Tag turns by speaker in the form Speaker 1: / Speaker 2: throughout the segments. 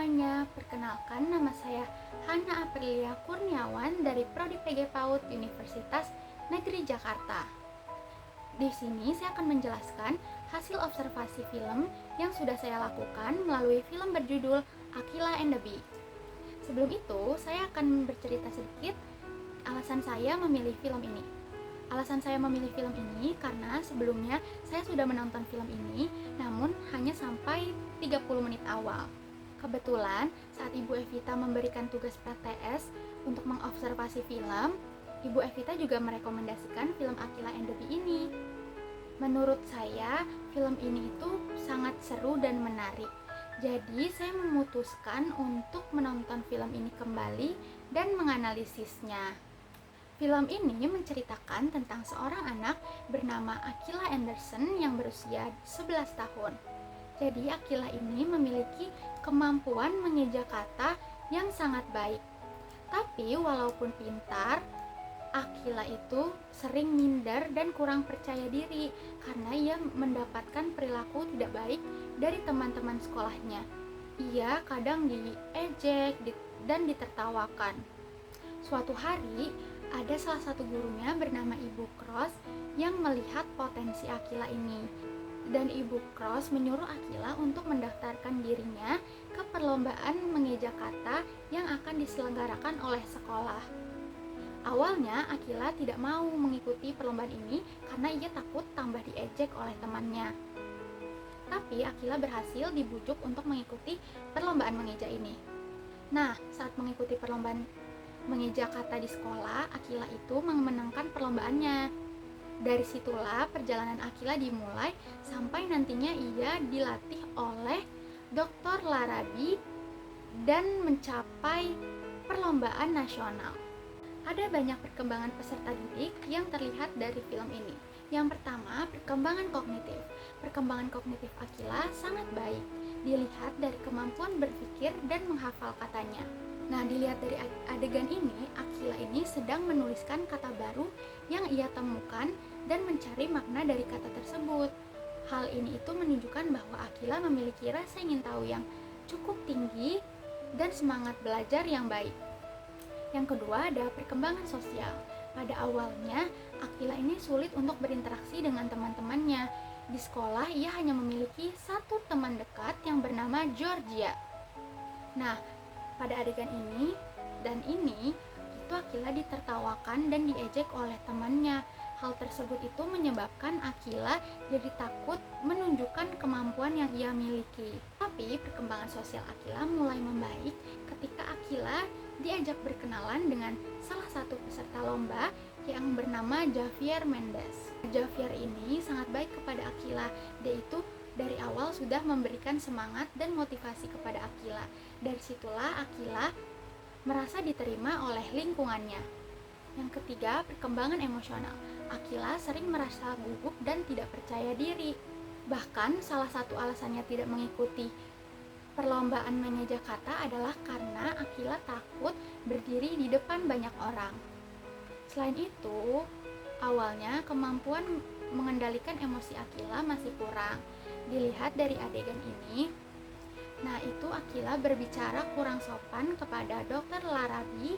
Speaker 1: semuanya, perkenalkan nama saya Hana Aprilia Kurniawan dari Prodi PG PAUD Universitas Negeri Jakarta. Di sini saya akan menjelaskan hasil observasi film yang sudah saya lakukan melalui film berjudul Akilah and the Bee. Sebelum itu, saya akan bercerita sedikit alasan saya memilih film ini. Alasan saya memilih film ini karena sebelumnya saya sudah menonton film ini, namun hanya sampai 30 menit awal. Kebetulan saat Ibu Evita memberikan tugas PTS untuk mengobservasi film, Ibu Evita juga merekomendasikan film Akilah and the Bee ini. Menurut saya, film ini itu sangat seru dan menarik. Jadi saya memutuskan untuk menonton film ini kembali dan menganalisisnya. Film ini menceritakan tentang seorang anak bernama Akilah Anderson yang berusia 11 tahun. Jadi Akilah ini memiliki kemampuan mengeja kata yang sangat baik. Tapi walaupun pintar, Akilah itu sering minder dan kurang percaya diri karena ia mendapatkan perilaku tidak baik dari teman-teman sekolahnya. Ia kadang diejek dan ditertawakan. Suatu hari, ada salah satu gurunya bernama Ibu Cross yang melihat potensi Akilah ini. Dan Ibu Cross menyuruh Akilah untuk mendaftarkan dirinya ke perlombaan mengeja kata yang akan diselenggarakan oleh sekolah. Awalnya Akilah tidak mau mengikuti perlombaan ini karena ia takut tambah diejek oleh temannya. Tapi Akilah berhasil dibujuk untuk mengikuti perlombaan mengeja ini. Nah, saat mengikuti perlombaan mengeja kata di sekolah, Akilah itu memenangkan perlombaannya. Dari situlah perjalanan Akilah dimulai sampai nantinya ia dilatih oleh Dr. Larabi dan mencapai perlombaan nasional. Ada banyak perkembangan peserta didik yang terlihat dari film ini. Yang pertama, perkembangan kognitif. Perkembangan kognitif Akilah sangat baik. Dilihat dari kemampuan berpikir dan menghafal katanya. Nah, dilihat dari adegan ini, Akilah ini sedang menuliskan kata baru yang ia temukan dan mencari makna dari kata tersebut. Hal ini itu menunjukkan bahwa Akilah memiliki rasa ingin tahu yang cukup tinggi dan semangat belajar yang baik. Yang kedua ada perkembangan sosial. Pada awalnya, Akilah ini sulit untuk berinteraksi dengan teman-temannya. Di sekolah, ia hanya memiliki satu teman dekat yang bernama Georgia. Nah, pada adegan ini dan ini, itu Akilah ditertawakan dan diejek oleh temannya. Hal tersebut itu menyebabkan Akilah jadi takut menunjukkan kemampuan yang ia miliki. Tapi perkembangan sosial Akilah mulai membaik ketika Akilah diajak berkenalan dengan salah satu peserta lomba yang bernama Javier Mendes. Javier ini sangat baik kepada Akilah. Dia itu dari awal sudah memberikan semangat dan motivasi kepada Akilah. Dari situlah Akilah merasa diterima oleh lingkungannya. Yang ketiga, perkembangan emosional. Akilah sering merasa gugup dan tidak percaya diri. Bahkan salah satu alasannya tidak mengikuti perlombaan mengeja kata adalah karena Akilah takut berdiri di depan banyak orang. Selain itu, awalnya kemampuan mengendalikan emosi Akilah masih kurang. Dilihat dari adegan ini, nah itu Akilah berbicara kurang sopan kepada Dr. Larabi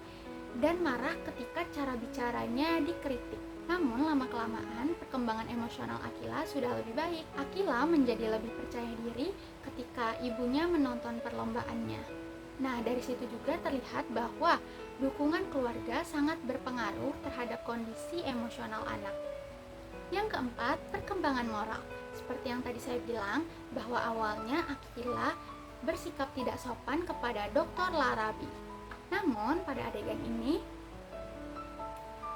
Speaker 1: dan marah ketika cara bicaranya dikritik. Namun lama-kelamaan perkembangan emosional Akilah sudah lebih baik. Akilah menjadi lebih percaya diri ketika ibunya menonton perlombaannya. Nah, dari situ juga terlihat bahwa dukungan keluarga sangat berpengaruh terhadap kondisi emosional anak. Yang keempat, perkembangan moral. Seperti yang tadi saya bilang, bahwa awalnya Akilah bersikap tidak sopan kepada Dr. Larabi. Namun, pada adegan ini,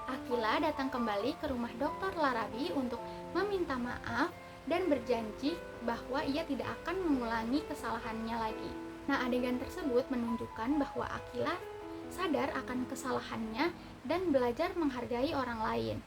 Speaker 1: Akilah datang kembali ke rumah Dr. Larabi untuk meminta maaf dan berjanji bahwa ia tidak akan mengulangi kesalahannya lagi. Nah, adegan tersebut menunjukkan bahwa Akilah sadar akan kesalahannya dan belajar menghargai orang lain.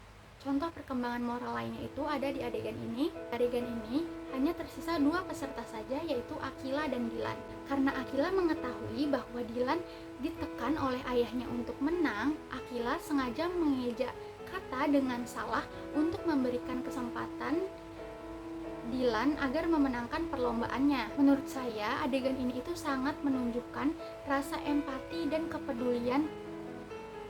Speaker 1: Contoh perkembangan moral lainnya itu ada di adegan ini. Adegan ini hanya tersisa dua peserta saja, yaitu Akilah dan Dilan. Karena Akilah mengetahui bahwa Dilan ditekan oleh ayahnya untuk menang, Akilah sengaja mengeja kata dengan salah untuk memberikan kesempatan Dylan agar memenangkan perlombaannya. Menurut saya, adegan ini itu sangat menunjukkan rasa empati dan kepedulian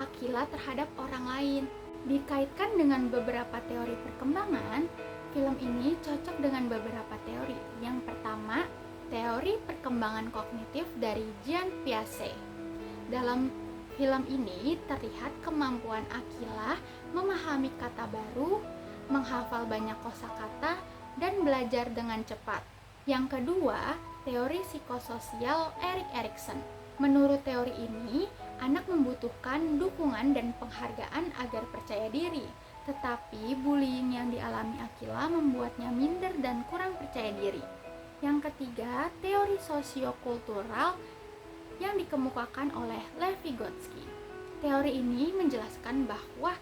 Speaker 1: Akila terhadap orang lain. Dikaitkan dengan beberapa teori perkembangan, film ini cocok dengan beberapa teori. Yang pertama, teori perkembangan kognitif dari Jean Piaget. Dalam film ini terlihat kemampuan Akila memahami kata baru, menghafal banyak kosakata, dan belajar dengan cepat. Yang kedua, teori psikososial Erik Erikson. Menurut teori ini, anak membutuhkan dukungan dan penghargaan agar percaya diri. Tetapi bullying yang dialami Akila membuatnya minder dan kurang percaya diri. Yang ketiga, teori sosiokultural yang dikemukakan oleh Lev Vygotsky. Teori ini menjelaskan bahwa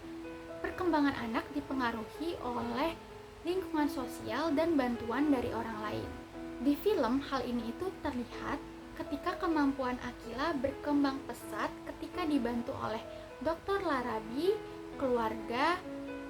Speaker 1: perkembangan anak dipengaruhi oleh lingkungan sosial dan bantuan dari orang lain. Di film, hal ini itu terlihat ketika kemampuan Akila berkembang pesat ketika dibantu oleh Dr. Larabi, keluarga,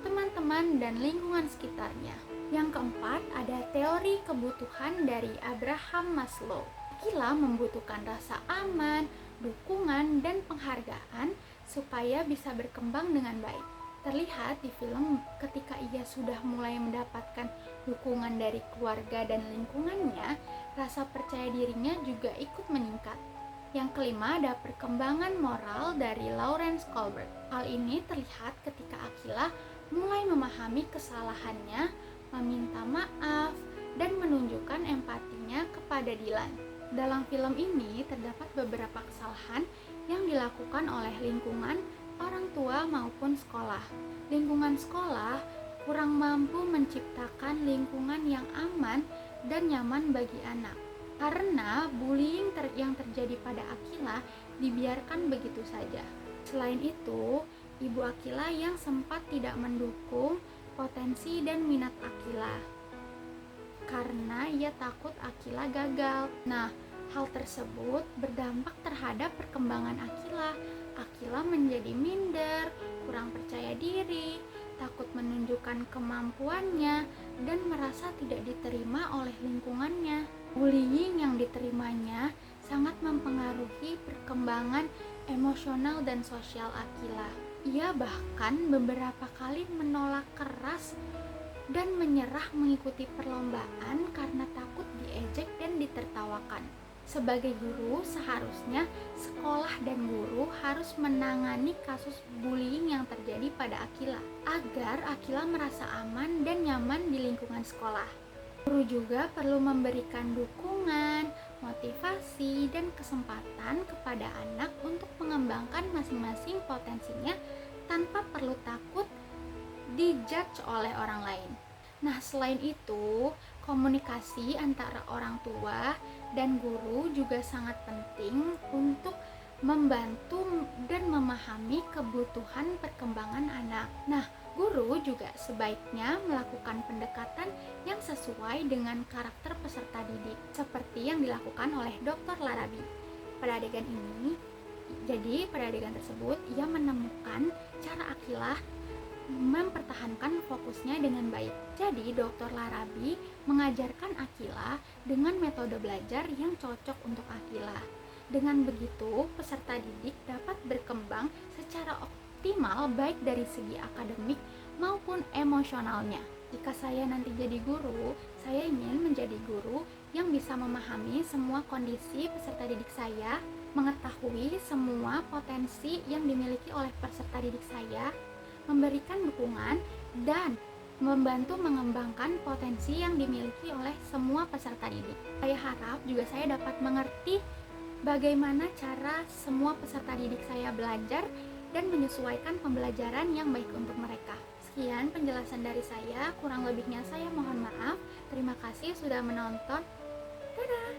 Speaker 1: teman-teman, dan lingkungan sekitarnya. Yang keempat, ada teori kebutuhan dari Abraham Maslow. Akila membutuhkan rasa aman, dukungan, dan penghargaan supaya bisa berkembang dengan baik. Terlihat di film ketika ia sudah mulai mendapatkan dukungan dari keluarga dan lingkungannya, rasa percaya dirinya juga ikut meningkat. Yang kelima, ada perkembangan moral dari Lawrence Kohlberg. Hal ini terlihat ketika Akila mulai memahami kesalahannya, meminta maaf, dan menunjukkan empatinya kepada Dylan. Dalam film ini terdapat beberapa kesalahan yang dilakukan oleh lingkungan, orang tua maupun sekolah. Lingkungan sekolah kurang mampu menciptakan lingkungan yang aman dan nyaman bagi anak. Karena bullying yang terjadi pada Akila dibiarkan begitu saja. Selain itu, ibu Akila yang sempat tidak mendukung potensi dan minat Akila karena ia takut Akila gagal. Nah, hal tersebut berdampak terhadap perkembangan Akila. Akila menjadi minder, kurang percaya diri, takut menunjukkan kemampuannya, dan merasa tidak diterima oleh lingkungannya. Bullying yang diterimanya sangat mempengaruhi perkembangan emosional dan sosial Akila. Ia bahkan beberapa kali menolak keras dan menyerah mengikuti perlombaan karena takut diejek dan ditertawakan. Sebagai guru, seharusnya sekolah dan guru harus menangani kasus bullying yang terjadi pada Akila agar Akila merasa aman dan nyaman di lingkungan sekolah. Guru juga perlu memberikan dukungan, motivasi, dan kesempatan kepada anak untuk mengembangkan masing-masing potensinya tanpa perlu takut dijudge oleh orang lain. Nah, selain itu, komunikasi antara orang tua dan guru juga sangat penting untuk membantu dan memahami kebutuhan perkembangan anak. Nah, guru juga sebaiknya melakukan pendekatan yang sesuai dengan karakter peserta didik, seperti yang dilakukan oleh Dr. Larabi. Pada adegan tersebut, ia menemukan cara Akila mempertahankan fokusnya dengan baik. Jadi, Dr. Larabi mengajarkan Akila dengan metode belajar yang cocok untuk Akila. Dengan begitu, peserta didik dapat berkembang secara optimal baik dari segi akademik maupun emosionalnya. Jika saya nanti jadi guru, saya ingin menjadi guru yang bisa memahami semua kondisi peserta didik saya, mengetahui semua potensi yang dimiliki oleh peserta didik saya, memberikan dukungan, dan membantu mengembangkan potensi yang dimiliki oleh semua peserta didik. Saya harap juga saya dapat mengerti bagaimana cara semua peserta didik saya belajar dan menyesuaikan pembelajaran yang baik untuk mereka. Sekian penjelasan dari saya, kurang lebihnya saya mohon maaf. Terima kasih sudah menonton. Dadah!